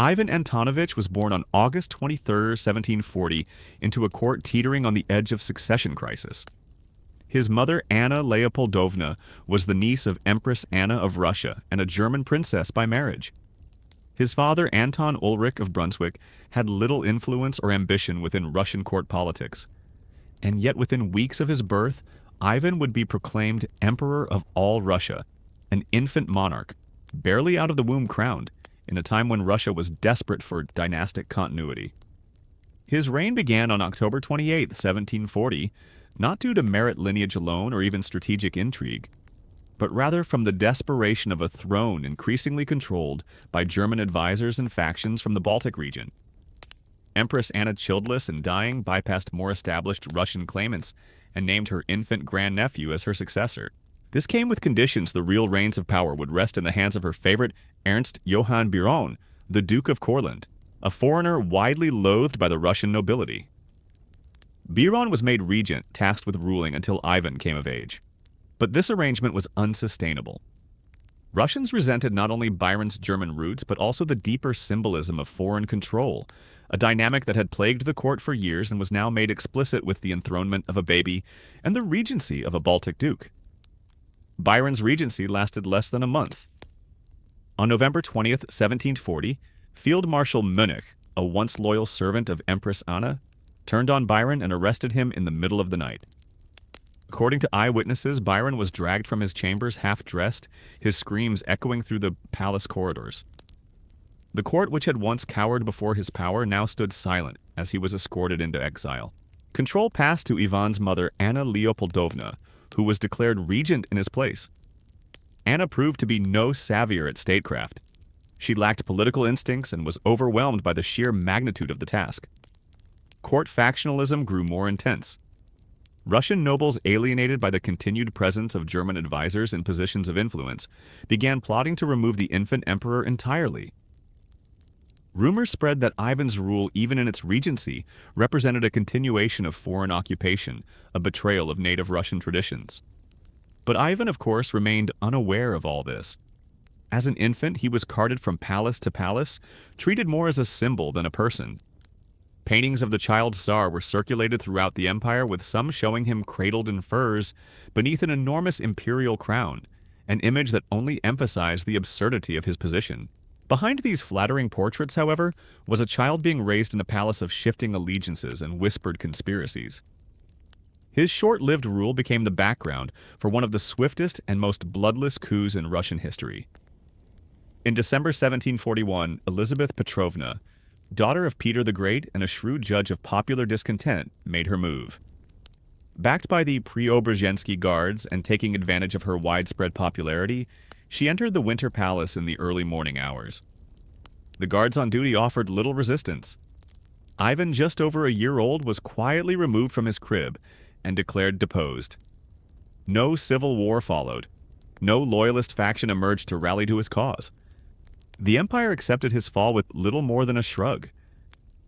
Ivan Antonovich was born on August 23, 1740, into a court teetering on the edge of succession crisis. His mother, Anna Leopoldovna, was the niece of Empress Anna of Russia and a German princess by marriage. His father, Anton Ulrich of Brunswick, had little influence or ambition within Russian court politics. And yet within weeks of his birth, Ivan would be proclaimed Emperor of all Russia, an infant monarch, barely out of the womb crowned, in a time when Russia was desperate for dynastic continuity. His reign began on October 28, 1740, not due to merit lineage alone or even strategic intrigue, but rather from the desperation of a throne increasingly controlled by German advisors and factions from the Baltic region. Empress Anna, childless and dying, bypassed more established Russian claimants and named her infant grandnephew as her successor. This came with conditions the real reins of power would rest in the hands of her favorite Ernst Johann Biron, the Duke of Courland, a foreigner widely loathed by the Russian nobility. Biron was made regent, tasked with ruling until Ivan came of age. But this arrangement was unsustainable. Russians resented not only Biron's German roots, but also the deeper symbolism of foreign control, a dynamic that had plagued the court for years and was now made explicit with the enthronement of a baby and the regency of a Baltic duke. Biron's regency lasted less than a month. On November 20th, 1740, Field Marshal Munich, a once loyal servant of Empress Anna, turned on Biron and arrested him in the middle of the night. According to eyewitnesses, Biron was dragged from his chambers half-dressed, his screams echoing through the palace corridors. The court, which had once cowered before his power, now stood silent as he was escorted into exile. Control passed to Ivan's mother, Anna Leopoldovna, who was declared regent in his place. Anna proved to be no savvier at statecraft. She lacked political instincts and was overwhelmed by the sheer magnitude of the task. Court factionalism grew more intense. Russian nobles, alienated by the continued presence of German advisors in positions of influence, began plotting to remove the infant emperor entirely. Rumors spread that Ivan's rule, even in its regency, represented a continuation of foreign occupation, a betrayal of native Russian traditions. But Ivan, of course, remained unaware of all this. As an infant, he was carted from palace to palace, treated more as a symbol than a person. Paintings of the child Tsar were circulated throughout the empire, with some showing him cradled in furs beneath an enormous imperial crown, an image that only emphasized the absurdity of his position. Behind these flattering portraits, however, was a child being raised in a palace of shifting allegiances and whispered conspiracies. His short-lived rule became the background for one of the swiftest and most bloodless coups in Russian history. In December 1741, Elizabeth Petrovna, daughter of Peter the Great and a shrewd judge of popular discontent, made her move. Backed by the Preobrazhensky Guards and taking advantage of her widespread popularity, she entered the Winter Palace in the early morning hours. The guards on duty offered little resistance. Ivan, just over a year old, was quietly removed from his crib and declared deposed. No civil war followed. No loyalist faction emerged to rally to his cause. The empire accepted his fall with little more than a shrug.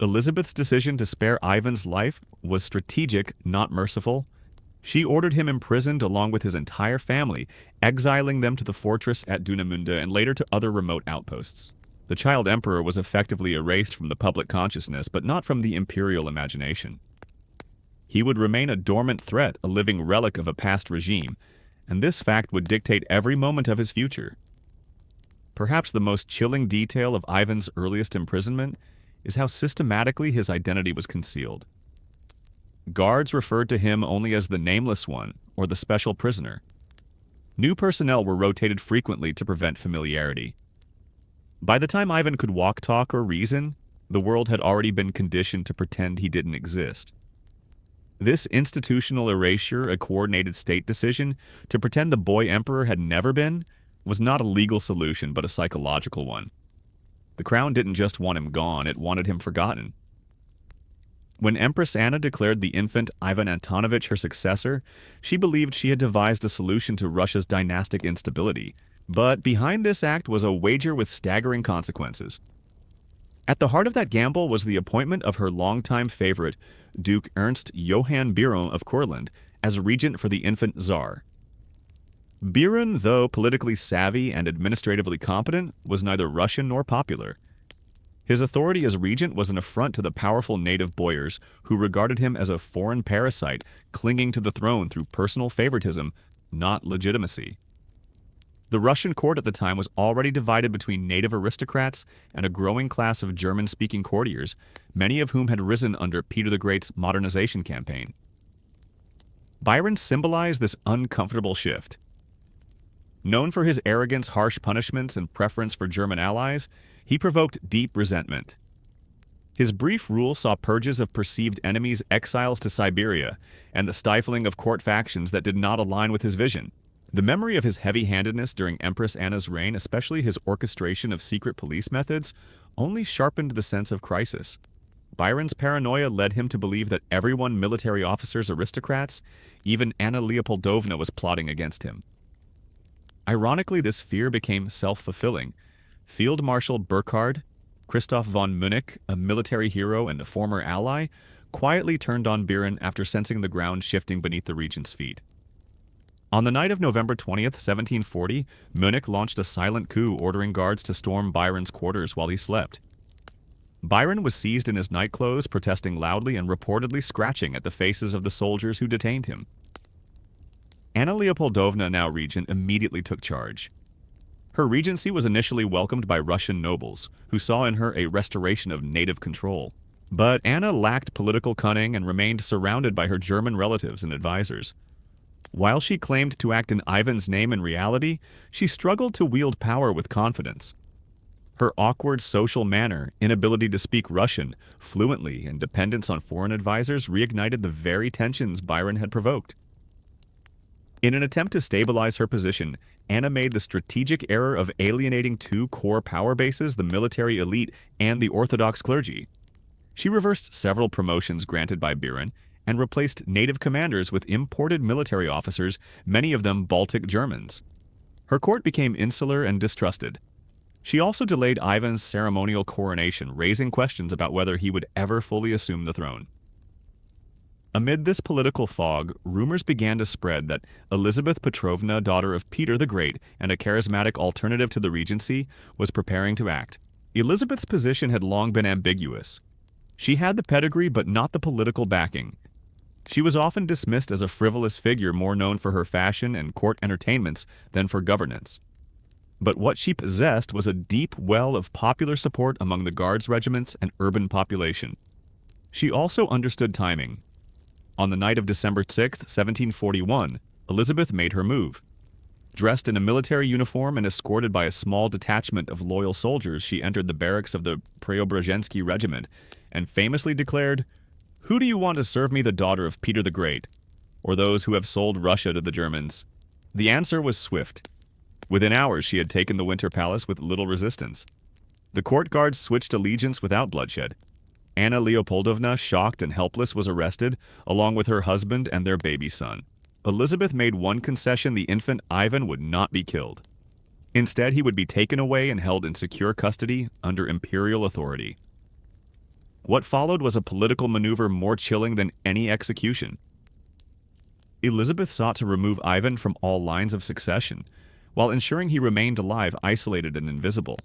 Elizabeth's decision to spare Ivan's life was strategic, not merciful. She ordered him imprisoned along with his entire family, exiling them to the fortress at Dunemünde and later to other remote outposts. The child emperor was effectively erased from the public consciousness, but not from the imperial imagination. He would remain a dormant threat, a living relic of a past regime, and this fact would dictate every moment of his future. Perhaps the most chilling detail of Ivan's earliest imprisonment is how systematically his identity was concealed. Guards referred to him only as the nameless one or the special prisoner. New personnel were rotated frequently to prevent familiarity. By the time Ivan could walk, talk, or reason, the world had already been conditioned to pretend he didn't exist. This institutional erasure, a coordinated state decision to pretend the boy emperor had never been, was not a legal solution but a psychological one. The crown didn't just want him gone, it wanted him forgotten. When Empress Anna declared the infant Ivan Antonovich her successor, she believed she had devised a solution to Russia's dynastic instability. But behind this act was a wager with staggering consequences. At the heart of that gamble was the appointment of her longtime favorite, Duke Ernst Johann Biron of Courland, as regent for the infant Tsar. Biron, though politically savvy and administratively competent, was neither Russian nor popular. His authority as regent was an affront to the powerful native boyars, who regarded him as a foreign parasite clinging to the throne through personal favoritism, not legitimacy. The Russian court at the time was already divided between native aristocrats and a growing class of German-speaking courtiers, many of whom had risen under Peter the Great's modernization campaign. Byron symbolized this uncomfortable shift. Known for his arrogance, harsh punishments, and preference for German allies, he provoked deep resentment. His brief rule saw purges of perceived enemies, exiles to Siberia, and the stifling of court factions that did not align with his vision. The memory of his heavy-handedness during Empress Anna's reign, especially his orchestration of secret police methods, only sharpened the sense of crisis. Byron's paranoia led him to believe that everyone, military officers, aristocrats, even Anna Leopoldovna, was plotting against him. Ironically, this fear became self-fulfilling. Field Marshal Burkhard, Christoph von Munich, a military hero and a former ally, quietly turned on Byron after sensing the ground shifting beneath the regent's feet. On the night of November 20th, 1740, Munich launched a silent coup ordering guards to storm Byron's quarters while he slept. Byron was seized in his nightclothes, protesting loudly and reportedly scratching at the faces of the soldiers who detained him. Anna Leopoldovna, now regent, immediately took charge. Her regency was initially welcomed by Russian nobles, who saw in her a restoration of native control. But Anna lacked political cunning and remained surrounded by her German relatives and advisors. While she claimed to act in Ivan's name in reality, she struggled to wield power with confidence. Her awkward social manner, inability to speak Russian fluently, and dependence on foreign advisors reignited the very tensions Byron had provoked. In an attempt to stabilize her position, Anna made the strategic error of alienating two core power bases, the military elite and the Orthodox clergy. She reversed several promotions granted by Byron and replaced native commanders with imported military officers, many of them Baltic Germans. Her court became insular and distrusted. She also delayed Ivan's ceremonial coronation, raising questions about whether he would ever fully assume the throne. Amid this political fog, rumors began to spread that Elizabeth Petrovna, daughter of Peter the Great and a charismatic alternative to the regency, was preparing to act. Elizabeth's position had long been ambiguous. She had the pedigree but not the political backing. She was often dismissed as a frivolous figure more known for her fashion and court entertainments than for governance. But what she possessed was a deep well of popular support among the guards regiments and urban population. She also understood timing. On the night of December 6, 1741, Elizabeth made her move. Dressed in a military uniform and escorted by a small detachment of loyal soldiers, she entered the barracks of the Preobrazhensky regiment and famously declared, "Who do you want to serve me, the daughter of Peter the Great, or those who have sold Russia to the Germans?" The answer was swift. Within hours, she had taken the Winter Palace with little resistance. The court guards switched allegiance without bloodshed. Anna Leopoldovna, shocked and helpless, was arrested, along with her husband and their baby son. Elizabeth made one concession: the infant Ivan would not be killed. Instead, he would be taken away and held in secure custody under imperial authority. What followed was a political maneuver more chilling than any execution. Elizabeth sought to remove Ivan from all lines of succession, while ensuring he remained alive, isolated and invisible.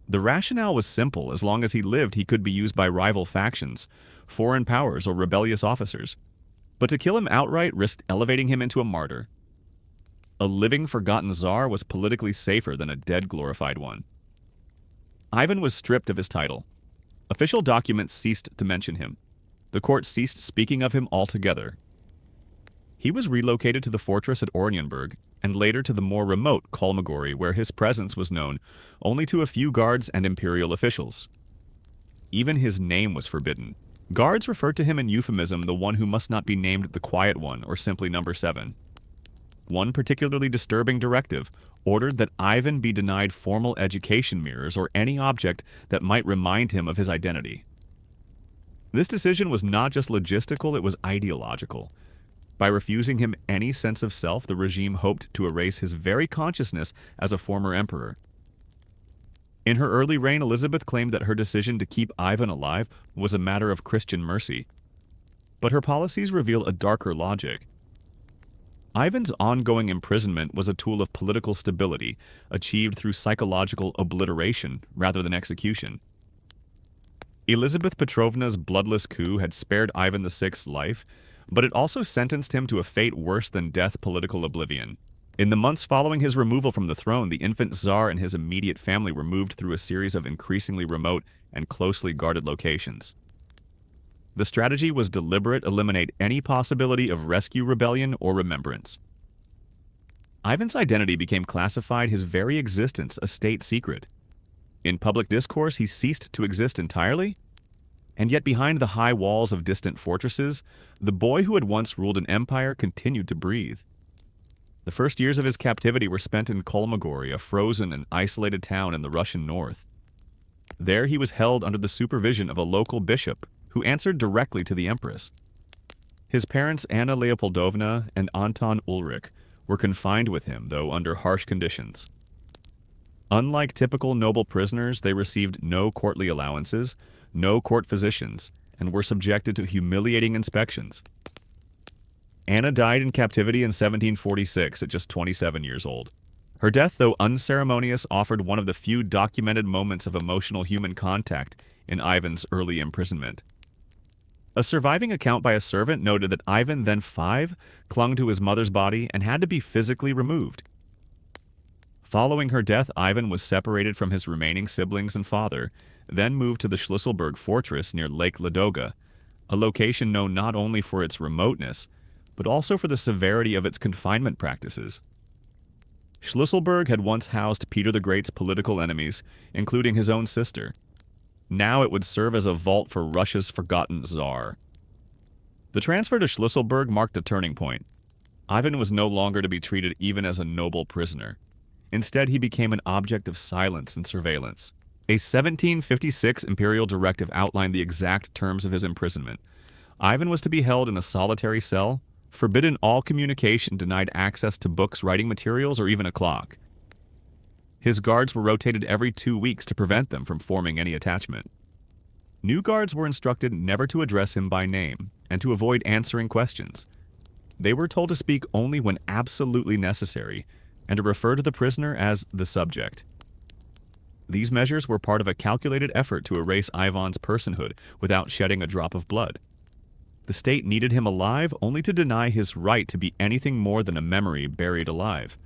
The rationale was simple: as long as he lived, he could be used by rival factions, foreign powers, or rebellious officers. But to kill him outright risked elevating him into a martyr. A living, forgotten Tsar was politically safer than a dead, glorified one. Ivan was stripped of his title. Official documents ceased to mention him. The court ceased speaking of him altogether. He was relocated to the fortress at Oranienburg, and later to the more remote Kolmogorye, where his presence was known only to a few guards and imperial officials. Even his name was forbidden. Guards referred to him in euphemism, the one who must not be named the Quiet One, or simply Number 7. One particularly disturbing directive ordered that Ivan be denied formal education mirrors or any object that might remind him of his identity. This decision was not just logistical, it was ideological. By refusing him any sense of self, the regime hoped to erase his very consciousness as a former emperor. In her early reign, Elizabeth claimed that her decision to keep Ivan alive was a matter of Christian mercy. But her policies reveal a darker logic. Ivan's ongoing imprisonment was a tool of political stability, achieved through psychological obliteration rather than execution. Elizabeth Petrovna's bloodless coup had spared Ivan VI's life, but it also sentenced him to a fate worse than death, political oblivion. In the months following his removal from the throne, the infant Tsar and his immediate family were moved through a series of increasingly remote and closely guarded locations. The strategy was deliberate: eliminate any possibility of rescue, rebellion, or remembrance. Ivan's identity became classified, his very existence a state secret. In public discourse, he ceased to exist entirely, and yet behind the high walls of distant fortresses, the boy who had once ruled an empire continued to breathe. The first years of his captivity were spent in Kolmogory, a frozen and isolated town in the Russian north. There he was held under the supervision of a local bishop who answered directly to the empress. His parents, Anna Leopoldovna and Anton Ulrich, were confined with him, though under harsh conditions. Unlike typical noble prisoners, they received no courtly allowances, no court physicians, and were subjected to humiliating inspections. Anna died in captivity in 1746 at just 27 years old. Her death, though unceremonious, offered one of the few documented moments of emotional human contact in Ivan's early imprisonment. A surviving account by a servant noted that Ivan, then 5, clung to his mother's body and had to be physically removed. Following her death, Ivan was separated from his remaining siblings and father, then moved to the Schlüsselburg fortress near Lake Ladoga, a location known not only for its remoteness, but also for the severity of its confinement practices. Schlüsselburg had once housed Peter the Great's political enemies, including his own sister. Now it would serve as a vault for Russia's forgotten Tsar. The transfer to Schlüsselburg marked a turning point. Ivan was no longer to be treated even as a noble prisoner. Instead, he became an object of silence and surveillance. A 1756 imperial directive outlined the exact terms of his imprisonment. Ivan was to be held in a solitary cell, forbidden all communication, denied access to books, writing materials, or even a clock. His guards were rotated every 2 weeks to prevent them from forming any attachment. New guards were instructed never to address him by name and to avoid answering questions. They were told to speak only when absolutely necessary and to refer to the prisoner as the subject. These measures were part of a calculated effort to erase Ivan's personhood without shedding a drop of blood. The state needed him alive only to deny his right to be anything more than a memory buried alive.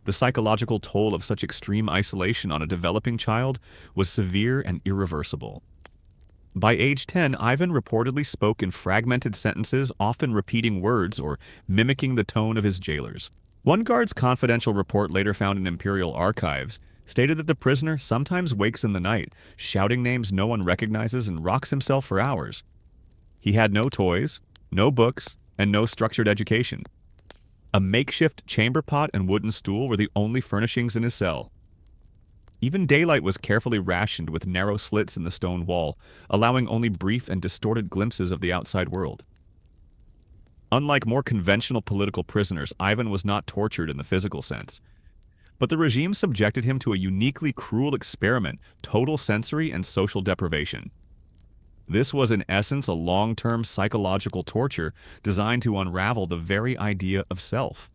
The psychological toll of such extreme isolation on a developing child was severe and irreversible. By age 10, Ivan reportedly spoke in fragmented sentences, often repeating words or mimicking the tone of his jailers. One guard's confidential report, later found in imperial archives, stated that the prisoner sometimes wakes in the night, shouting names no one recognizes, and rocks himself for hours. He had no toys, no books, and no structured education. A makeshift chamber pot and wooden stool were the only furnishings in his cell. Even daylight was carefully rationed with narrow slits in the stone wall, allowing only brief and distorted glimpses of the outside world. Unlike more conventional political prisoners, Ivan was not tortured in the physical sense. But the regime subjected him to a uniquely cruel experiment: total sensory and social deprivation. This was in essence a long-term psychological torture designed to unravel the very idea of self.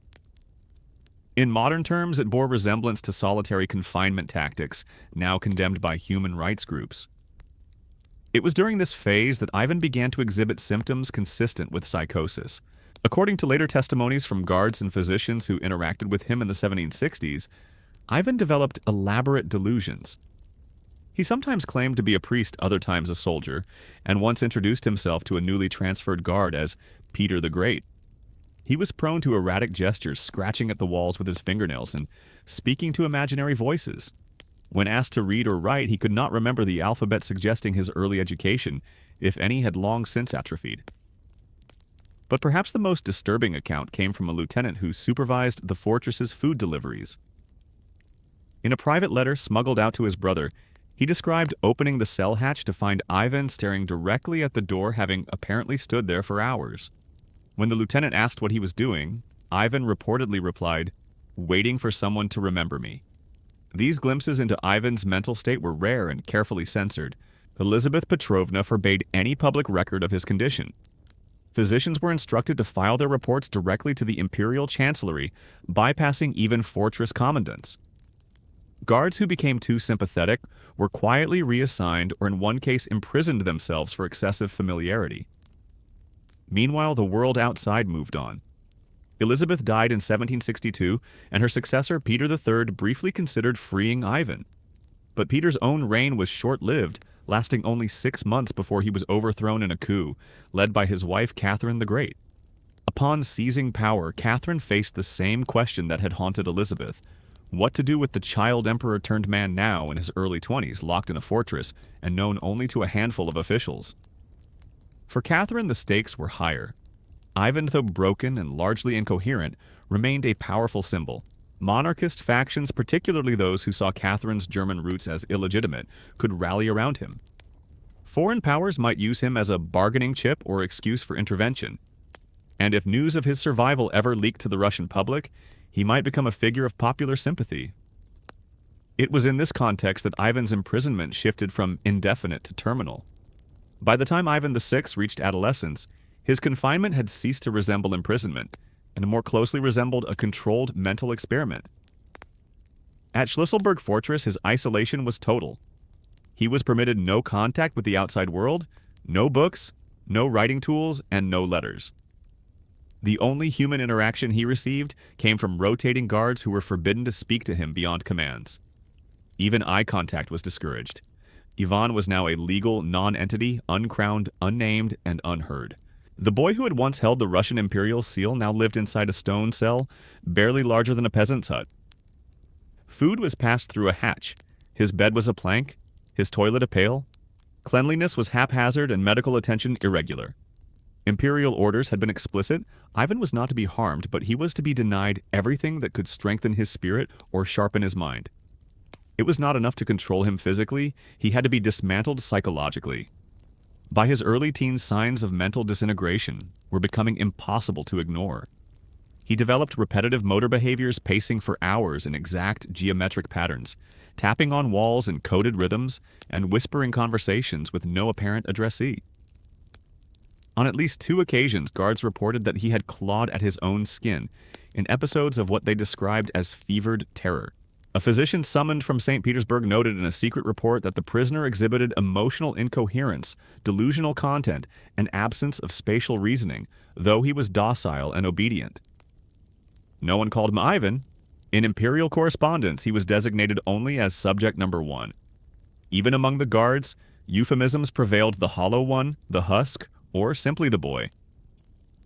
In modern terms, it bore resemblance to solitary confinement tactics, now condemned by human rights groups. It was during this phase that Ivan began to exhibit symptoms consistent with psychosis. According to later testimonies from guards and physicians who interacted with him in the 1760s, Ivan developed elaborate delusions. He sometimes claimed to be a priest, other times a soldier, and once introduced himself to a newly transferred guard as Peter the Great. He was prone to erratic gestures, scratching at the walls with his fingernails and speaking to imaginary voices. When asked to read or write, he could not remember the alphabet, suggesting his early education, if any, had long since atrophied. But perhaps the most disturbing account came from a lieutenant who supervised the fortress's food deliveries. In a private letter smuggled out to his brother, he described opening the cell hatch to find Ivan staring directly at the door, having apparently stood there for hours. When the lieutenant asked what he was doing, Ivan reportedly replied, "Waiting for someone to remember me." These glimpses into Ivan's mental state were rare and carefully censored. Elizabeth Petrovna forbade any public record of his condition. Physicians were instructed to file their reports directly to the imperial chancellery, bypassing even fortress commandants. Guards who became too sympathetic were quietly reassigned or in one case imprisoned themselves for excessive familiarity. Meanwhile, the world outside moved on. Elizabeth died in 1762, and her successor Peter III briefly considered freeing Ivan. But Peter's own reign was short-lived, lasting only 6 months before he was overthrown in a coup, led by his wife Catherine the Great. Upon seizing power, Catherine faced the same question that had haunted Elizabeth: what to do with the child emperor turned man now in his early 20s, locked in a fortress and known only to a handful of officials. For Catherine, the stakes were higher. Ivan, though broken and largely incoherent, remained a powerful symbol. Monarchist factions, particularly those who saw Catherine's German roots as illegitimate, could rally around him. Foreign powers might use him as a bargaining chip or excuse for intervention. And if news of his survival ever leaked to the Russian public, he might become a figure of popular sympathy. It was in this context that Ivan's imprisonment shifted from indefinite to terminal. By the time Ivan VI reached adolescence, his confinement had ceased to resemble imprisonment, and more closely resembled a controlled mental experiment. At Schlüsselburg Fortress, his isolation was total. He was permitted no contact with the outside world, no books, no writing tools, and no letters. The only human interaction he received came from rotating guards who were forbidden to speak to him beyond commands. Even eye contact was discouraged. Ivan was now a legal non-entity, uncrowned, unnamed, and unheard. The boy who had once held the Russian imperial seal now lived inside a stone cell, barely larger than a peasant's hut. Food was passed through a hatch. His bed was a plank, his toilet a pail. Cleanliness was haphazard and medical attention irregular. Imperial orders had been explicit. Ivan was not to be harmed, but he was to be denied everything that could strengthen his spirit or sharpen his mind. It was not enough to control him physically, he had to be dismantled psychologically. By his early teens, signs of mental disintegration were becoming impossible to ignore. He developed repetitive motor behaviors, pacing for hours in exact geometric patterns, tapping on walls in coded rhythms, and whispering conversations with no apparent addressee. On at least 2 occasions, guards reported that he had clawed at his own skin in episodes of what they described as fevered terror. A physician summoned from St. Petersburg noted in a secret report that the prisoner exhibited emotional incoherence, delusional content, and absence of spatial reasoning, though he was docile and obedient. No one called him Ivan. In imperial correspondence, he was designated only as subject number 1. Even among the guards, euphemisms prevailed: the hollow one, the husk, or simply the boy.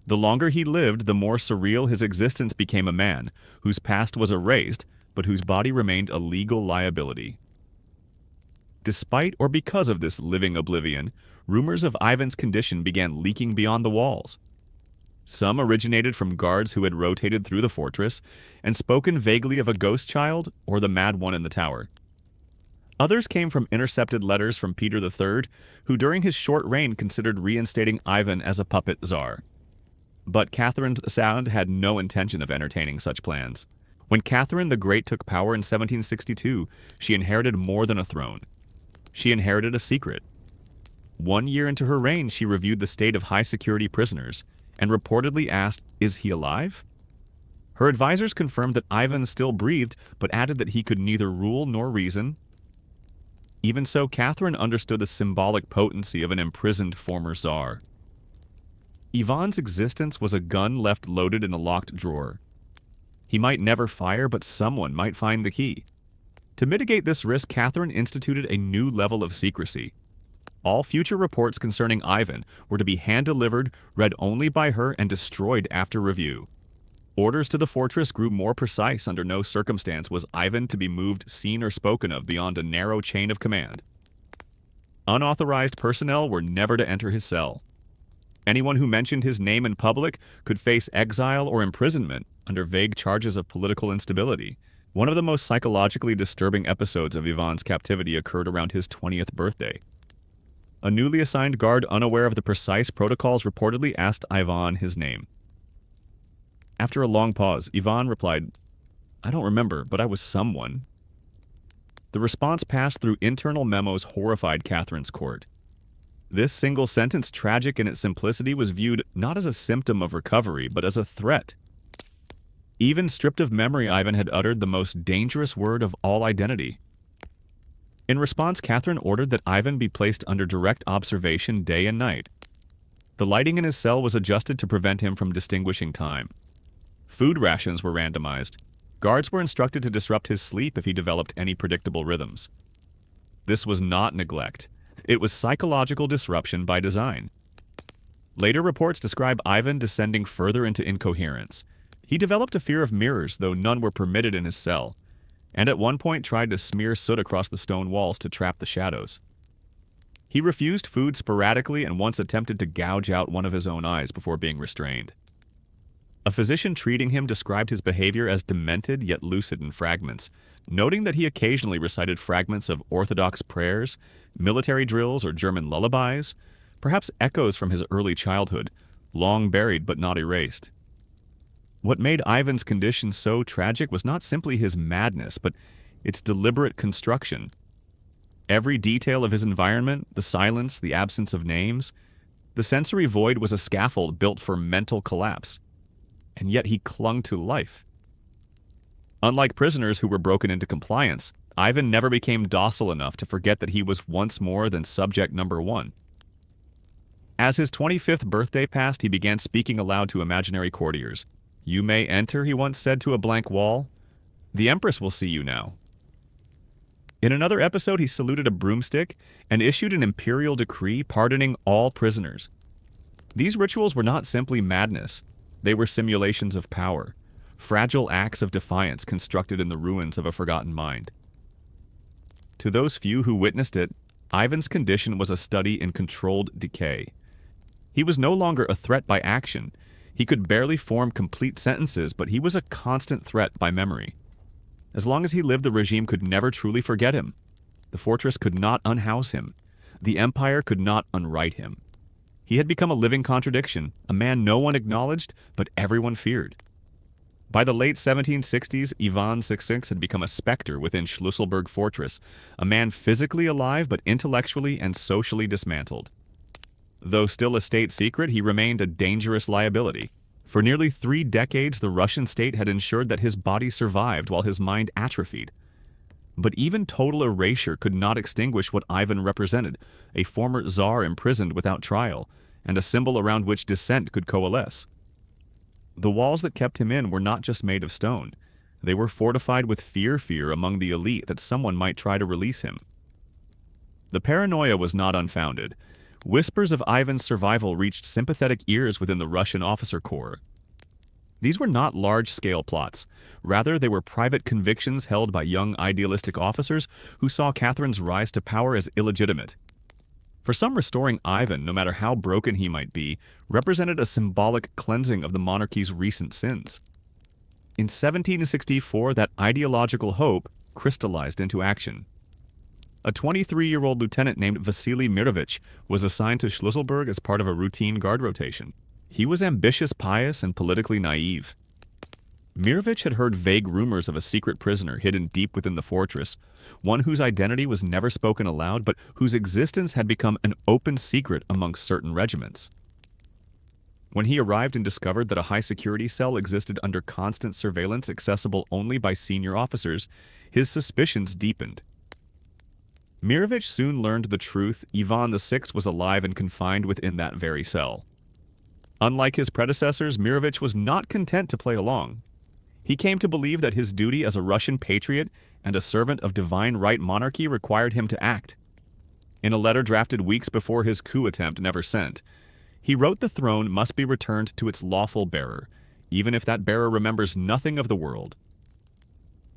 The longer he lived, the more surreal his existence became: a man whose past was erased, but whose body remained a legal liability. Despite or because of this living oblivion, rumors of Ivan's condition began leaking beyond the walls. Some originated from guards who had rotated through the fortress and spoken vaguely of a ghost child or the mad one in the tower. Others came from intercepted letters from Peter III, who during his short reign considered reinstating Ivan as a puppet czar. But Catherine II had no intention of entertaining such plans. When Catherine the Great took power in 1762, she inherited more than a throne. She inherited a secret. 1 year into her reign, she reviewed the state of high-security prisoners and reportedly asked, "Is he alive?" Her advisors confirmed that Ivan still breathed, but added that he could neither rule nor reason. Even so, Catherine understood the symbolic potency of an imprisoned former Tsar. Ivan's existence was a gun left loaded in a locked drawer. He might never fire, but someone might find the key. To mitigate this risk, Catherine instituted a new level of secrecy. All future reports concerning Ivan were to be hand-delivered, read only by her, and destroyed after review. Orders to the fortress grew more precise. Under no circumstance was Ivan to be moved, seen, or spoken of beyond a narrow chain of command. Unauthorized personnel were never to enter his cell. Anyone who mentioned his name in public could face exile or imprisonment under vague charges of political instability. One of the most psychologically disturbing episodes of Ivan's captivity occurred around his 20th birthday. A newly assigned guard, unaware of the precise protocols, reportedly asked Ivan his name. After a long pause, Ivan replied, "I don't remember, but I was someone." The response passed through internal memos horrified Catherine's court. This single sentence, tragic in its simplicity, was viewed not as a symptom of recovery, but as a threat. Even stripped of memory, Ivan had uttered the most dangerous word of all identity. In response, Catherine ordered that Ivan be placed under direct observation day and night. The lighting in his cell was adjusted to prevent him from distinguishing time. Food rations were randomized. Guards were instructed to disrupt his sleep if he developed any predictable rhythms. This was not neglect. It was psychological disruption by design. Later reports describe Ivan descending further into incoherence. He developed a fear of mirrors, though none were permitted in his cell, and at one point tried to smear soot across the stone walls to trap the shadows. He refused food sporadically and once attempted to gouge out one of his own eyes before being restrained. A physician treating him described his behavior as demented yet lucid in fragments, noting that he occasionally recited fragments of Orthodox prayers, military drills, or German lullabies, perhaps echoes from his early childhood, long buried but not erased. What made Ivan's condition so tragic was not simply his madness, but its deliberate construction. Every detail of his environment, the silence, the absence of names, the sensory void was a scaffold built for mental collapse. And yet he clung to life. Unlike prisoners who were broken into compliance, Ivan never became docile enough to forget that he was once more than subject number one. As his 25th birthday passed, he began speaking aloud to imaginary courtiers. "You may enter," he once said to a blank wall. "The Empress will see you now." In another episode, he saluted a broomstick and issued an imperial decree pardoning all prisoners. These rituals were not simply madness. They were simulations of power, fragile acts of defiance constructed in the ruins of a forgotten mind. To those few who witnessed it, Ivan's condition was a study in controlled decay. He was no longer a threat by action. He could barely form complete sentences, but he was a constant threat by memory. As long as he lived, the regime could never truly forget him. The fortress could not unhouse him. The empire could not unwrite him. He had become a living contradiction, a man no one acknowledged, but everyone feared. By the late 1760s, Ivan VI had become a specter within Schlüsselburg Fortress, a man physically alive but intellectually and socially dismantled. Though still a state secret, he remained a dangerous liability. For nearly 3 decades, the Russian state had ensured that his body survived while his mind atrophied. But even total erasure could not extinguish what Ivan represented, a former Tsar imprisoned without trial, and a symbol around which dissent could coalesce. The walls that kept him in were not just made of stone. They were fortified with fear among the elite that someone might try to release him. The paranoia was not unfounded. Whispers of Ivan's survival reached sympathetic ears within the Russian officer corps. These were not large-scale plots. Rather, they were private convictions held by young idealistic officers who saw Catherine's rise to power as illegitimate. For some, restoring Ivan, no matter how broken he might be, represented a symbolic cleansing of the monarchy's recent sins. In 1764, that ideological hope crystallized into action. A 23-year-old lieutenant named Vasily Mirovich was assigned to Schlüsselburg as part of a routine guard rotation. He was ambitious, pious, and politically naive. Mirovich had heard vague rumors of a secret prisoner hidden deep within the fortress, one whose identity was never spoken aloud, but whose existence had become an open secret amongst certain regiments. When he arrived and discovered that a high-security cell existed under constant surveillance accessible only by senior officers, his suspicions deepened. Mirovich soon learned the truth: Ivan VI was alive and confined within that very cell. Unlike his predecessors, Mirovich was not content to play along. He came to believe that his duty as a Russian patriot and a servant of divine right monarchy required him to act. In a letter drafted weeks before his coup attempt never sent, he wrote the throne must be returned to its lawful bearer, even if that bearer remembers nothing of the world.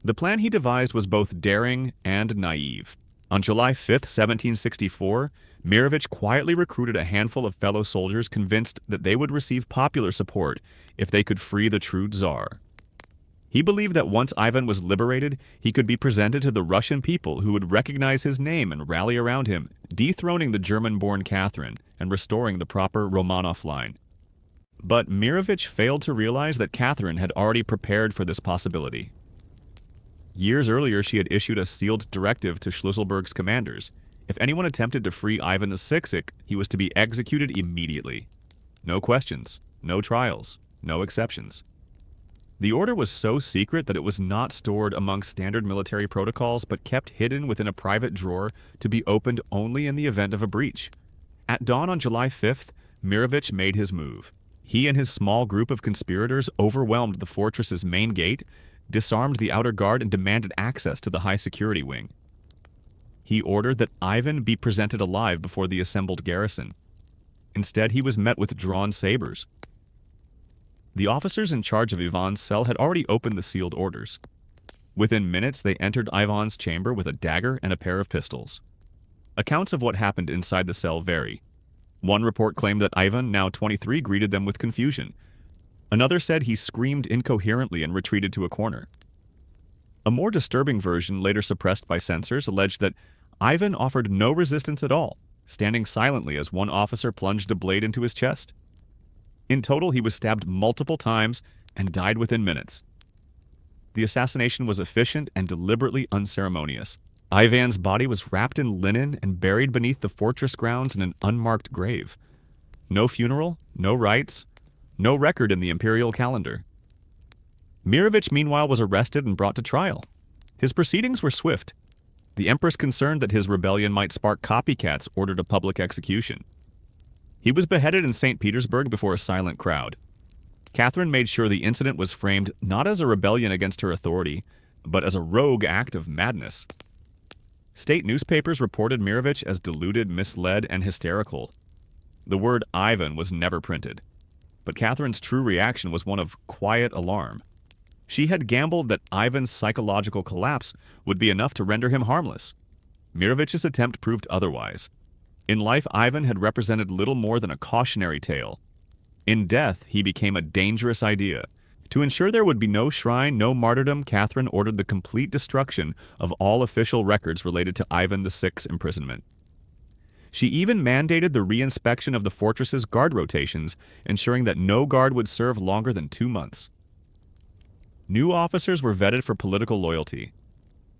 The plan he devised was both daring and naive. On July 5, 1764, Mirovich quietly recruited a handful of fellow soldiers convinced that they would receive popular support if they could free the true Tsar. He believed that once Ivan was liberated, he could be presented to the Russian people who would recognize his name and rally around him, dethroning the German-born Catherine and restoring the proper Romanov line. But Mirovich failed to realize that Catherine had already prepared for this possibility. Years earlier, she had issued a sealed directive to Schlüsselburg's commanders. If anyone attempted to free Ivan VI, he was to be executed immediately. No questions, no trials, no exceptions. The order was so secret that it was not stored among standard military protocols but kept hidden within a private drawer to be opened only in the event of a breach. At dawn on July 5th, Mirovich made his move. He and his small group of conspirators overwhelmed the fortress's main gate, disarmed the outer guard, and demanded access to the high security wing. He ordered that Ivan be presented alive before the assembled garrison. Instead, he was met with drawn sabers. The officers in charge of Ivan's cell had already opened the sealed orders. Within minutes, they entered Ivan's chamber with a dagger and a pair of pistols. Accounts of what happened inside the cell vary. One report claimed that Ivan, now 23, greeted them with confusion. Another said he screamed incoherently and retreated to a corner. A more disturbing version, later suppressed by censors, alleged that Ivan offered no resistance at all, standing silently as one officer plunged a blade into his chest. In total, he was stabbed multiple times and died within minutes. The assassination was efficient and deliberately unceremonious. Ivan's body was wrapped in linen and buried beneath the fortress grounds in an unmarked grave. No funeral, no rites, no record in the imperial calendar. Mirovich, meanwhile, was arrested and brought to trial. His proceedings were swift. The empress, concerned that his rebellion might spark copycats, ordered a public execution. He was beheaded in St. Petersburg before a silent crowd. Catherine made sure the incident was framed not as a rebellion against her authority, but as a rogue act of madness. State newspapers reported Mirovich as deluded, misled, and hysterical. The word Ivan was never printed, but Catherine's true reaction was one of quiet alarm. She had gambled that Ivan's psychological collapse would be enough to render him harmless. Mirovich's attempt proved otherwise. In life, Ivan had represented little more than a cautionary tale. In death, he became a dangerous idea. To ensure there would be no shrine, no martyrdom, Catherine ordered the complete destruction of all official records related to Ivan VI's imprisonment. She even mandated the reinspection of the fortress's guard rotations, ensuring that no guard would serve longer than 2 months. New officers were vetted for political loyalty.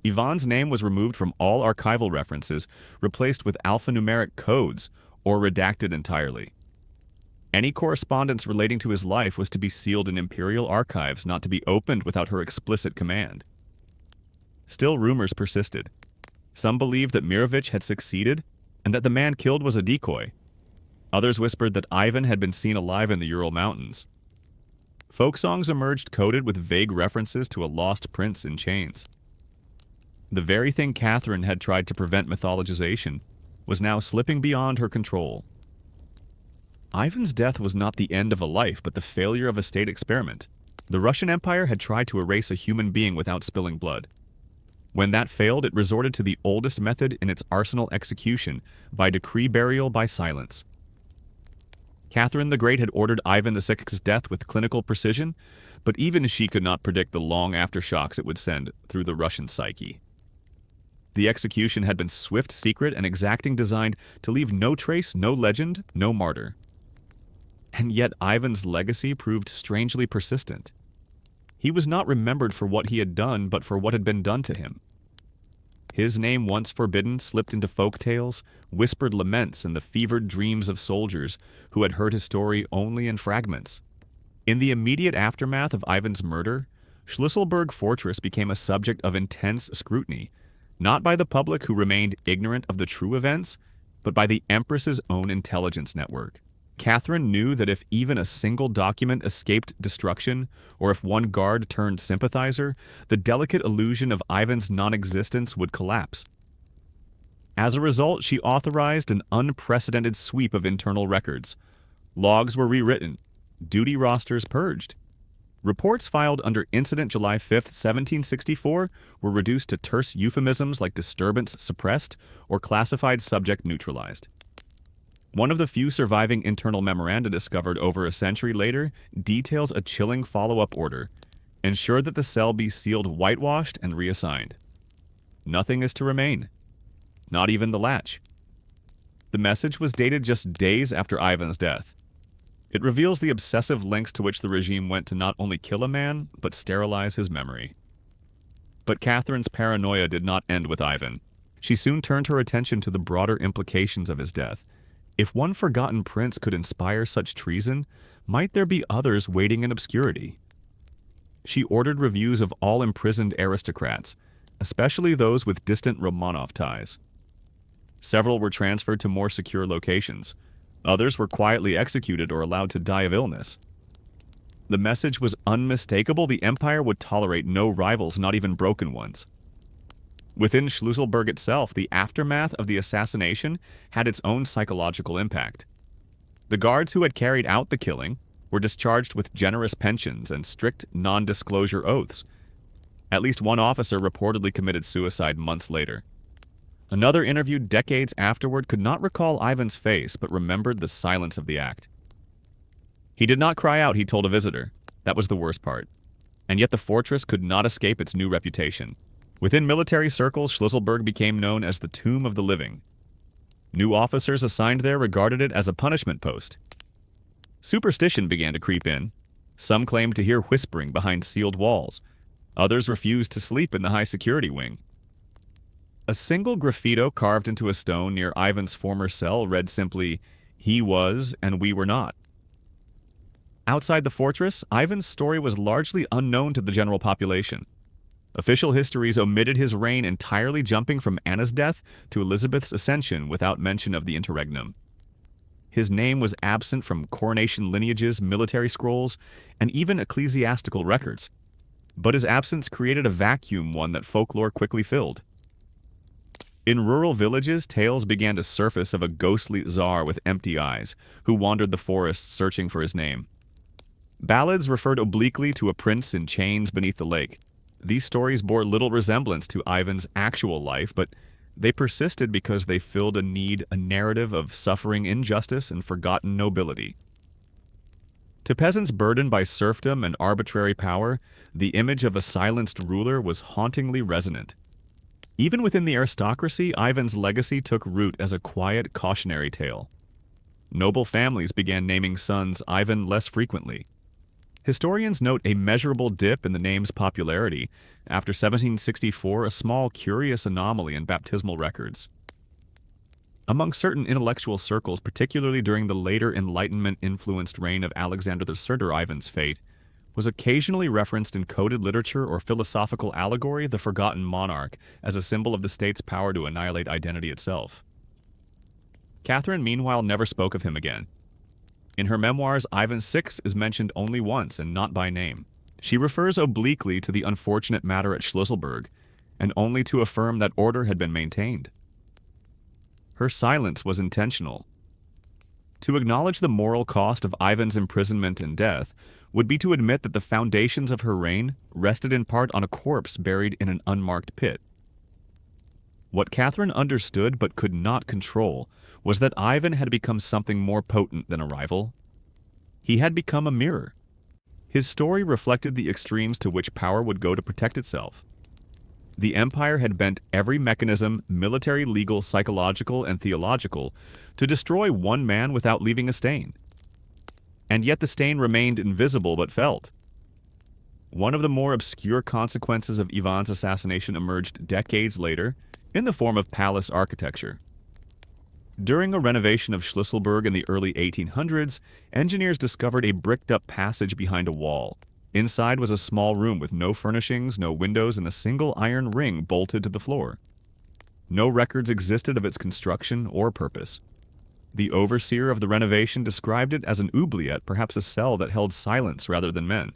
Ivan's name was removed from all archival references, replaced with alphanumeric codes, or redacted entirely. Any correspondence relating to his life was to be sealed in imperial archives, not to be opened without her explicit command. Still, rumors persisted. Some believed that Mirovich had succeeded and that the man killed was a decoy. Others whispered that Ivan had been seen alive in the Ural Mountains. Folk songs emerged coded with vague references to a lost prince in chains. The very thing Catherine had tried to prevent mythologization was now slipping beyond her control. Ivan's death was not the end of a life, but the failure of a state experiment. The Russian Empire had tried to erase a human being without spilling blood. When that failed, it resorted to the oldest method in its arsenal: execution, by decree burial by silence. Catherine the Great had ordered Ivan VI's death with clinical precision, but even she could not predict the long aftershocks it would send through the Russian psyche. The execution had been swift, secret, and exacting, designed to leave no trace, no legend, no martyr. And yet Ivan's legacy proved strangely persistent. He was not remembered for what he had done, but for what had been done to him. His name, once forbidden, slipped into folk tales, whispered laments, and the fevered dreams of soldiers who had heard his story only in fragments. In the immediate aftermath of Ivan's murder, Schlüsselburg Fortress became a subject of intense scrutiny, not by the public who remained ignorant of the true events, but by the Empress's own intelligence network. Catherine knew that if even a single document escaped destruction, or if one guard turned sympathizer, the delicate illusion of Ivan's non-existence would collapse. As a result, she authorized an unprecedented sweep of internal records. Logs were rewritten, duty rosters purged. Reports filed under Incident July 5, 1764 were reduced to terse euphemisms like disturbance suppressed or classified subject neutralized. One of the few surviving internal memoranda discovered over a century later details a chilling follow-up order: ensure that the cell be sealed, whitewashed, and reassigned. Nothing is to remain, not even the latch. The message was dated just days after Ivan's death. It reveals the obsessive lengths to which the regime went to not only kill a man, but sterilize his memory. But Catherine's paranoia did not end with Ivan. She soon turned her attention to the broader implications of his death. If one forgotten prince could inspire such treason, might there be others waiting in obscurity? She ordered reviews of all imprisoned aristocrats, especially those with distant Romanov ties. Several were transferred to more secure locations. Others were quietly executed or allowed to die of illness. The message was unmistakable: the empire would tolerate no rivals, not even broken ones. Within Schlüsselburg itself, the aftermath of the assassination had its own psychological impact. The guards who had carried out the killing were discharged with generous pensions and strict non-disclosure oaths. At least one officer reportedly committed suicide months later. Another, interviewed decades afterward, could not recall Ivan's face but remembered the silence of the act. He did not cry out, he told a visitor. That was the worst part. And yet the fortress could not escape its new reputation. Within military circles, Schlüsselburg became known as the Tomb of the Living. New officers assigned there regarded it as a punishment post. Superstition began to creep in. Some claimed to hear whispering behind sealed walls. Others refused to sleep in the high-security wing. A single graffito carved into a stone near Ivan's former cell read simply, "He was, and we were not." Outside the fortress, Ivan's story was largely unknown to the general population. Official histories omitted his reign entirely, jumping from Anna's death to Elizabeth's ascension without mention of the interregnum. His name was absent from coronation lineages, military scrolls, and even ecclesiastical records. But his absence created a vacuum, one that folklore quickly filled. In rural villages, tales began to surface of a ghostly Tsar with empty eyes, who wandered the forests searching for his name. Ballads referred obliquely to a prince in chains beneath the lake. These stories bore little resemblance to Ivan's actual life, but they persisted because they filled a need, a narrative of suffering, injustice, and forgotten nobility. To peasants burdened by serfdom and arbitrary power, the image of a silenced ruler was hauntingly resonant. Even within the aristocracy, Ivan's legacy took root as a quiet, cautionary tale. Noble families began naming sons Ivan less frequently. Historians note a measurable dip in the name's popularity after 1764, a small, curious anomaly in baptismal records. Among certain intellectual circles, particularly during the later Enlightenment-influenced reign of Alexander the Certain, Ivan's fate was occasionally referenced in coded literature or philosophical allegory, the forgotten monarch, as a symbol of the state's power to annihilate identity itself. Catherine, meanwhile, never spoke of him again. In her memoirs, Ivan VI is mentioned only once and not by name. She refers obliquely to the unfortunate matter at Schlüsselburg, and only to affirm that order had been maintained. Her silence was intentional. To acknowledge the moral cost of Ivan's imprisonment and death would be to admit that the foundations of her reign rested in part on a corpse buried in an unmarked pit. What Catherine understood but could not control was that Ivan had become something more potent than a rival. He had become a mirror. His story reflected the extremes to which power would go to protect itself. The empire had bent every mechanism, military, legal, psychological, and theological, to destroy one man without leaving a stain. And yet the stain remained invisible but felt. One of the more obscure consequences of Ivan's assassination emerged decades later in the form of palace architecture. During a renovation of Schlüsselburg in the early 1800s, engineers discovered a bricked-up passage behind a wall. Inside was a small room with no furnishings, no windows, and a single iron ring bolted to the floor. No records existed of its construction or purpose. The overseer of the renovation described it as an oubliette, perhaps a cell that held silence rather than men.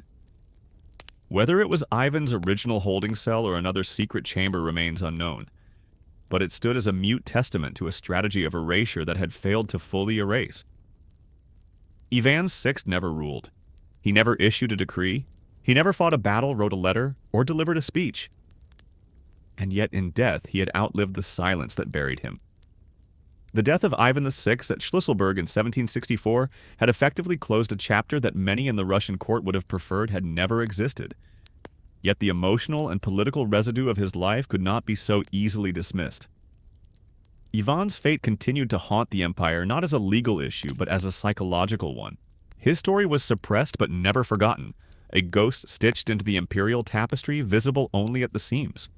Whether it was Ivan's original holding cell or another secret chamber remains unknown, but it stood as a mute testament to a strategy of erasure that had failed to fully erase. Ivan VI never ruled. He never issued a decree. He never fought a battle, wrote a letter, or delivered a speech. And yet in death he had outlived the silence that buried him. The death of Ivan VI at Schlüsselburg in 1764 had effectively closed a chapter that many in the Russian court would have preferred had never existed. Yet the emotional and political residue of his life could not be so easily dismissed. Ivan's fate continued to haunt the empire not as a legal issue but as a psychological one. His story was suppressed but never forgotten, a ghost stitched into the imperial tapestry, visible only at the seams.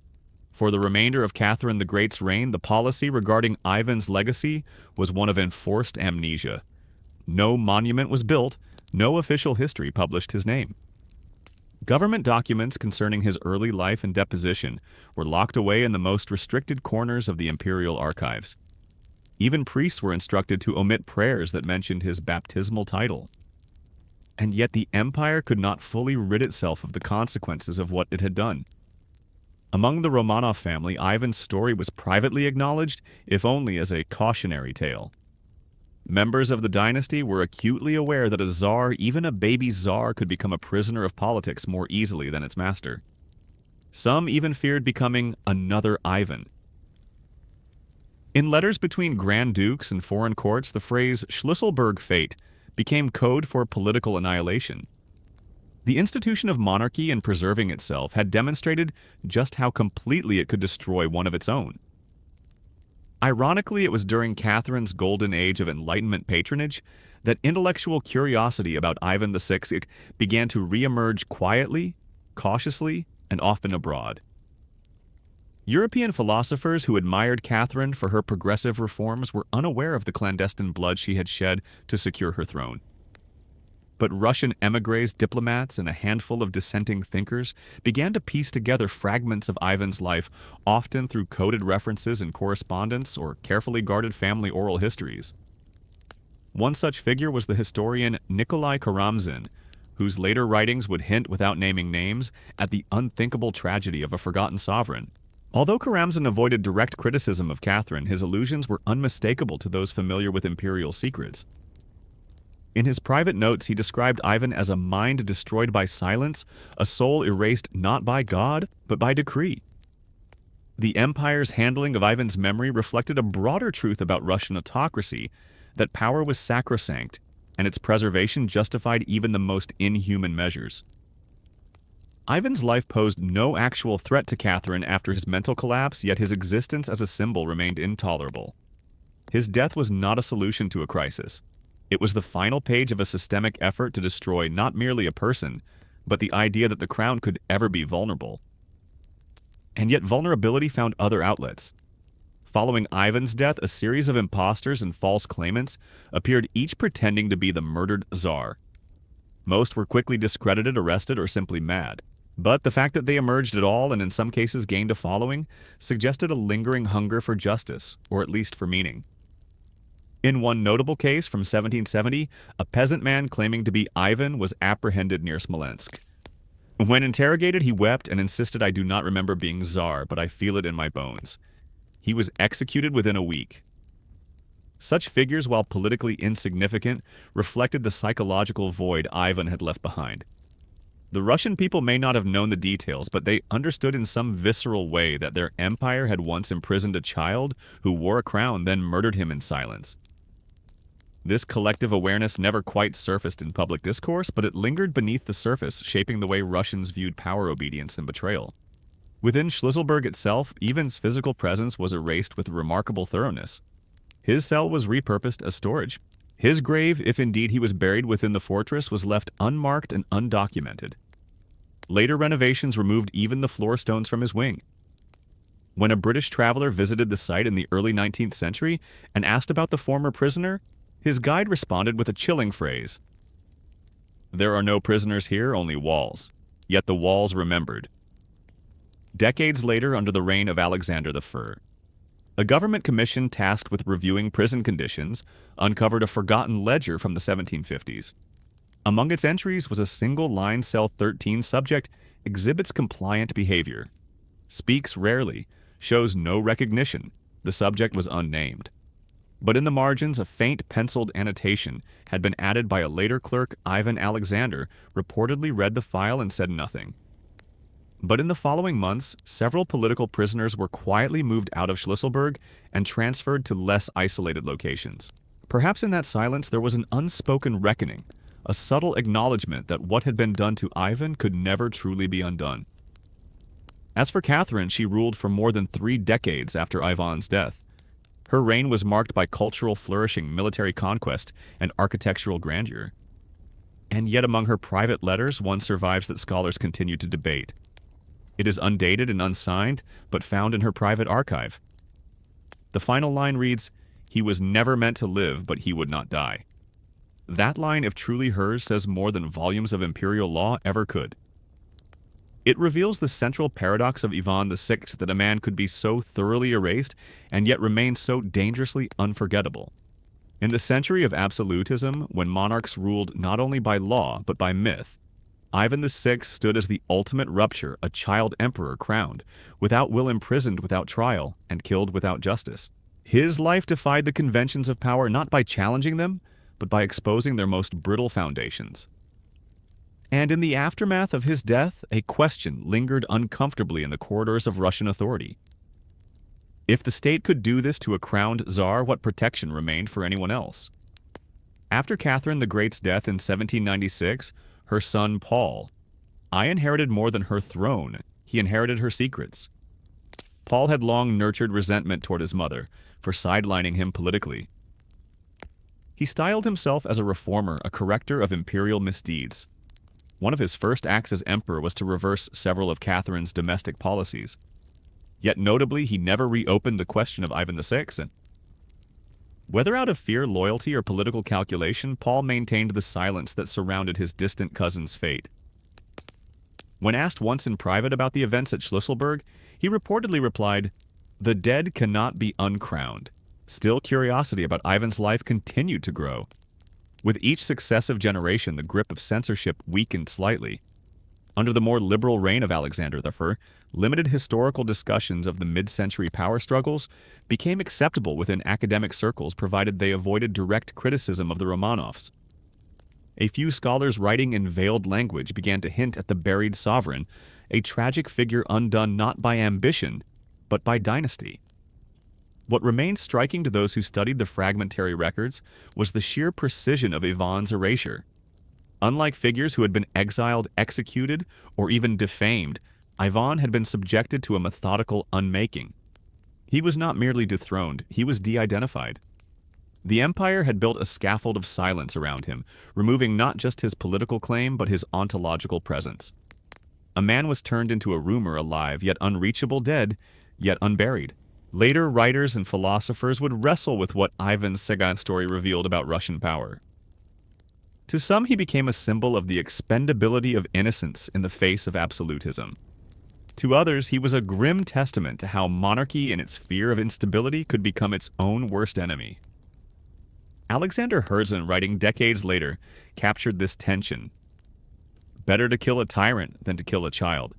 For the remainder of Catherine the Great's reign, the policy regarding Ivan's legacy was one of enforced amnesia. No monument was built, no official history published his name. Government documents concerning his early life and deposition were locked away in the most restricted corners of the imperial archives. Even priests were instructed to omit prayers that mentioned his baptismal title. And yet the empire could not fully rid itself of the consequences of what it had done. Among the Romanov family, Ivan's story was privately acknowledged, if only as a cautionary tale. Members of the dynasty were acutely aware that a czar, even a baby czar, could become a prisoner of politics more easily than its master. Some even feared becoming another Ivan. In letters between grand dukes and foreign courts, the phrase Schlüsselburg fate became code for political annihilation. The institution of monarchy and preserving itself had demonstrated just how completely it could destroy one of its own. Ironically, it was during Catherine's golden age of Enlightenment patronage that intellectual curiosity about Ivan VI began to re-emerge quietly, cautiously, and often abroad. European philosophers who admired Catherine for her progressive reforms were unaware of the clandestine blood she had shed to secure her throne. But Russian émigrés, diplomats, and a handful of dissenting thinkers began to piece together fragments of Ivan's life, often through coded references in correspondence or carefully guarded family oral histories. One such figure was the historian Nikolai Karamzin, whose later writings would hint without naming names at the unthinkable tragedy of a forgotten sovereign. Although Karamzin avoided direct criticism of Catherine, his allusions were unmistakable to those familiar with imperial secrets. In his private notes, he described Ivan as a mind destroyed by silence, a soul erased not by God, but by decree. The empire's handling of Ivan's memory reflected a broader truth about Russian autocracy, that power was sacrosanct, and its preservation justified even the most inhuman measures. Ivan's life posed no actual threat to Catherine after his mental collapse, yet his existence as a symbol remained intolerable. His death was not a solution to a crisis. It was the final page of a systemic effort to destroy not merely a person, but the idea that the crown could ever be vulnerable. And yet vulnerability found other outlets. Following Ivan's death, a series of imposters and false claimants appeared, each pretending to be the murdered Tsar. Most were quickly discredited, arrested, or simply mad. But the fact that they emerged at all, and in some cases gained a following, suggested a lingering hunger for justice, or at least for meaning. In one notable case from 1770, a peasant man claiming to be Ivan was apprehended near Smolensk. When interrogated, he wept and insisted, "I do not remember being Tsar, but I feel it in my bones." He was executed within a week. Such figures, while politically insignificant, reflected the psychological void Ivan had left behind. The Russian people may not have known the details, but they understood in some visceral way that their empire had once imprisoned a child who wore a crown, then murdered him in silence. This collective awareness never quite surfaced in public discourse, but it lingered beneath the surface, shaping the way Russians viewed power, obedience, and betrayal. Within Schlüsselburg itself, Ivan's physical presence was erased with remarkable thoroughness. His cell was repurposed as storage. His grave, if indeed he was buried within the fortress, was left unmarked and undocumented. Later renovations removed even the floor stones from his wing. When a British traveler visited the site in the early 19th century and asked about the former prisoner, his guide responded with a chilling phrase: "There are no prisoners here, only walls. Yet the walls remembered." Decades later, under the reign of Alexander the Fur, a government commission tasked with reviewing prison conditions uncovered a forgotten ledger from the 1750s. Among its entries was a single line: Cell 13 subject exhibits compliant behavior. Speaks rarely, shows no recognition. The subject was unnamed. But in the margins, a faint penciled annotation had been added by a later clerk. Ivan Alexander reportedly read the file and said nothing. But in the following months, several political prisoners were quietly moved out of Schlüsselburg and transferred to less isolated locations. Perhaps in that silence there was an unspoken reckoning, a subtle acknowledgement that what had been done to Ivan could never truly be undone. As for Catherine, she ruled for more than 3 decades after Ivan's death. Her reign was marked by cultural flourishing, military conquest, and architectural grandeur. And yet among her private letters, one survives that scholars continue to debate. It is undated and unsigned, but found in her private archive. The final line reads, "He was never meant to live, but he would not die." That line, if truly hers, says more than volumes of imperial law ever could. It reveals the central paradox of Ivan VI, that a man could be so thoroughly erased and yet remain so dangerously unforgettable. In the century of absolutism, when monarchs ruled not only by law but by myth, Ivan VI stood as the ultimate rupture, a child emperor crowned, without will imprisoned without trial, and killed without justice. His life defied the conventions of power not by challenging them, but by exposing their most brittle foundations. And in the aftermath of his death, a question lingered uncomfortably in the corridors of Russian authority. If the state could do this to a crowned Tsar, what protection remained for anyone else? After Catherine the Great's death in 1796, her son Paul, I inherited more than her throne, he inherited her secrets. Paul had long nurtured resentment toward his mother for sidelining him politically. He styled himself as a reformer, a corrector of imperial misdeeds. One of his first acts as emperor was to reverse several of Catherine's domestic policies. Yet notably, he never reopened the question of Ivan VI. Whether out of fear, loyalty, or political calculation, Paul maintained the silence that surrounded his distant cousin's fate. When asked once in private about the events at Schlüsselburg, he reportedly replied, "The dead cannot be uncrowned." Still, curiosity about Ivan's life continued to grow. With each successive generation, the grip of censorship weakened slightly. Under the more liberal reign of Alexander I, limited historical discussions of the mid-century power struggles became acceptable within academic circles provided they avoided direct criticism of the Romanovs. A few scholars writing in veiled language began to hint at the buried sovereign, a tragic figure undone not by ambition, but by dynasty. What remained striking to those who studied the fragmentary records was the sheer precision of Ivan's erasure. Unlike figures who had been exiled, executed, or even defamed, Ivan had been subjected to a methodical unmaking. He was not merely dethroned, he was de-identified. The empire had built a scaffold of silence around him, removing not just his political claim but his ontological presence. A man was turned into a rumor, alive, yet unreachable, dead, yet unburied. Later writers and philosophers would wrestle with what Ivan's second story revealed about Russian power. To some, he became a symbol of the expendability of innocence in the face of absolutism. To others, he was a grim testament to how monarchy, in its fear of instability, could become its own worst enemy. Alexander Herzen, writing decades later, captured this tension. Better to kill a tyrant than to kill a child.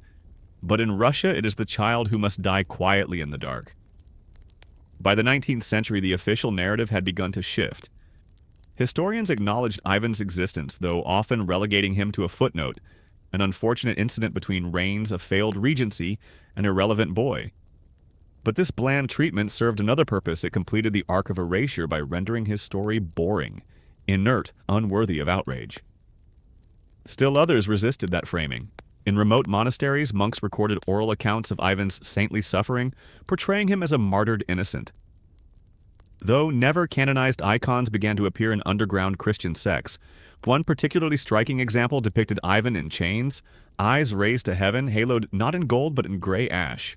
But in Russia, it is the child who must die quietly in the dark. By the 19th century, the official narrative had begun to shift. Historians acknowledged Ivan's existence, though often relegating him to a footnote, an unfortunate incident between reigns, a failed regency, an irrelevant boy. But this bland treatment served another purpose. It completed the arc of erasure by rendering his story boring, inert, unworthy of outrage. Still others resisted that framing. In remote monasteries, monks recorded oral accounts of Ivan's saintly suffering, portraying him as a martyred innocent. Though never canonized icons began to appear in underground Christian sects, one particularly striking example depicted Ivan in chains, eyes raised to heaven, haloed not in gold but in gray ash.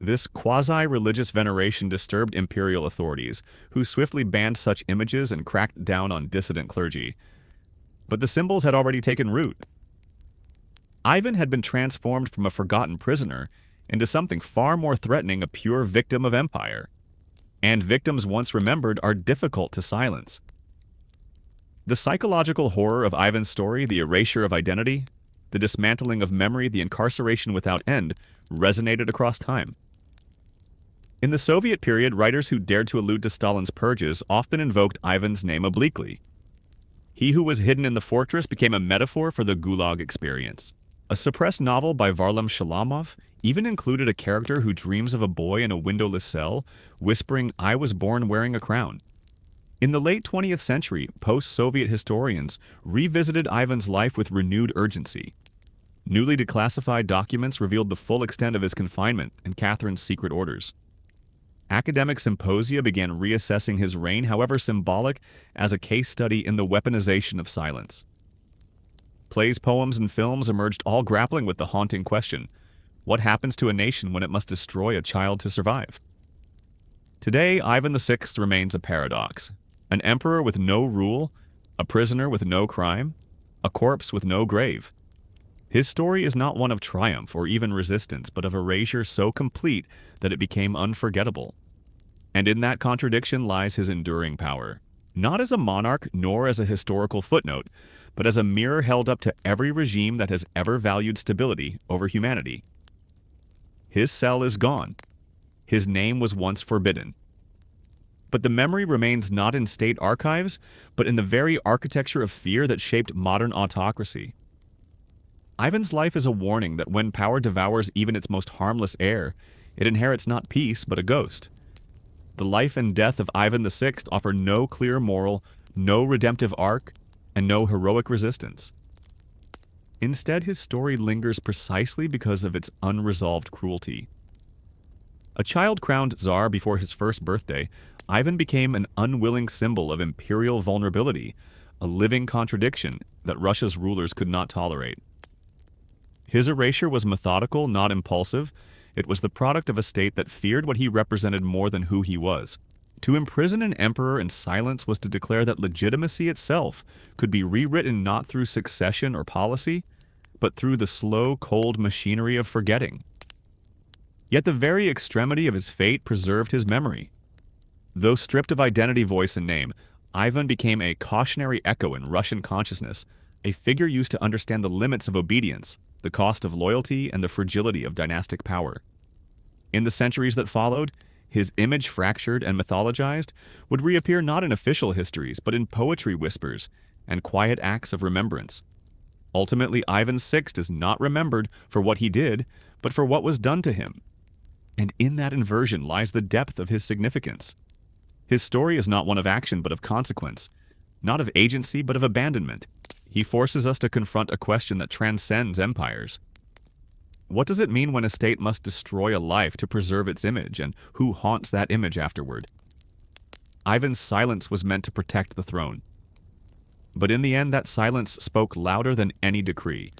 This quasi-religious veneration disturbed imperial authorities, who swiftly banned such images and cracked down on dissident clergy. But the symbols had already taken root. Ivan had been transformed from a forgotten prisoner into something far more threatening, a pure victim of empire. And victims once remembered are difficult to silence. The psychological horror of Ivan's story, the erasure of identity, the dismantling of memory, the incarceration without end, resonated across time. In the Soviet period, writers who dared to allude to Stalin's purges often invoked Ivan's name obliquely. He who was hidden in the fortress became a metaphor for the Gulag experience. A suppressed novel by Varlam Shalamov even included a character who dreams of a boy in a windowless cell, whispering, "I was born wearing a crown." In the late 20th century, post-Soviet historians revisited Ivan's life with renewed urgency. Newly declassified documents revealed the full extent of his confinement and Catherine's secret orders. Academic symposia began reassessing his reign, however symbolic, as a case study in the weaponization of silence. Plays, poems, and films emerged, all grappling with the haunting question: what happens to a nation when it must destroy a child to survive? Today, Ivan VI remains a paradox. An emperor with no rule, a prisoner with no crime, a corpse with no grave. His story is not one of triumph or even resistance, but of erasure so complete that it became unforgettable. And in that contradiction lies his enduring power, not as a monarch nor as a historical footnote, but as a mirror held up to every regime that has ever valued stability over humanity. His cell is gone. His name was once forbidden. But the memory remains not in state archives, but in the very architecture of fear that shaped modern autocracy. Ivan's life is a warning that when power devours even its most harmless heir, it inherits not peace, but a ghost. The life and death of Ivan VI offer no clear moral, no redemptive arc, and no heroic resistance. Instead, his story lingers precisely because of its unresolved cruelty. A child crowned Tsar before his first birthday, Ivan became an unwilling symbol of imperial vulnerability, a living contradiction that Russia's rulers could not tolerate. His erasure was methodical, not impulsive. It was the product of a state that feared what he represented more than who he was. To imprison an emperor in silence was to declare that legitimacy itself could be rewritten not through succession or policy, but through the slow, cold machinery of forgetting. Yet the very extremity of his fate preserved his memory. Though stripped of identity, voice, and name, Ivan became a cautionary echo in Russian consciousness, a figure used to understand the limits of obedience, the cost of loyalty, and the fragility of dynastic power. In the centuries that followed, his image, fractured and mythologized, would reappear not in official histories, but in poetry whispers and quiet acts of remembrance. Ultimately, Ivan VI is not remembered for what he did, but for what was done to him. And in that inversion lies the depth of his significance. His story is not one of action, but of consequence, not of agency, but of abandonment. He forces us to confront a question that transcends empires. What does it mean when a state must destroy a life to preserve its image, and who haunts that image afterward? Ivan's silence was meant to protect the throne. But in the end, that silence spoke louder than any decree,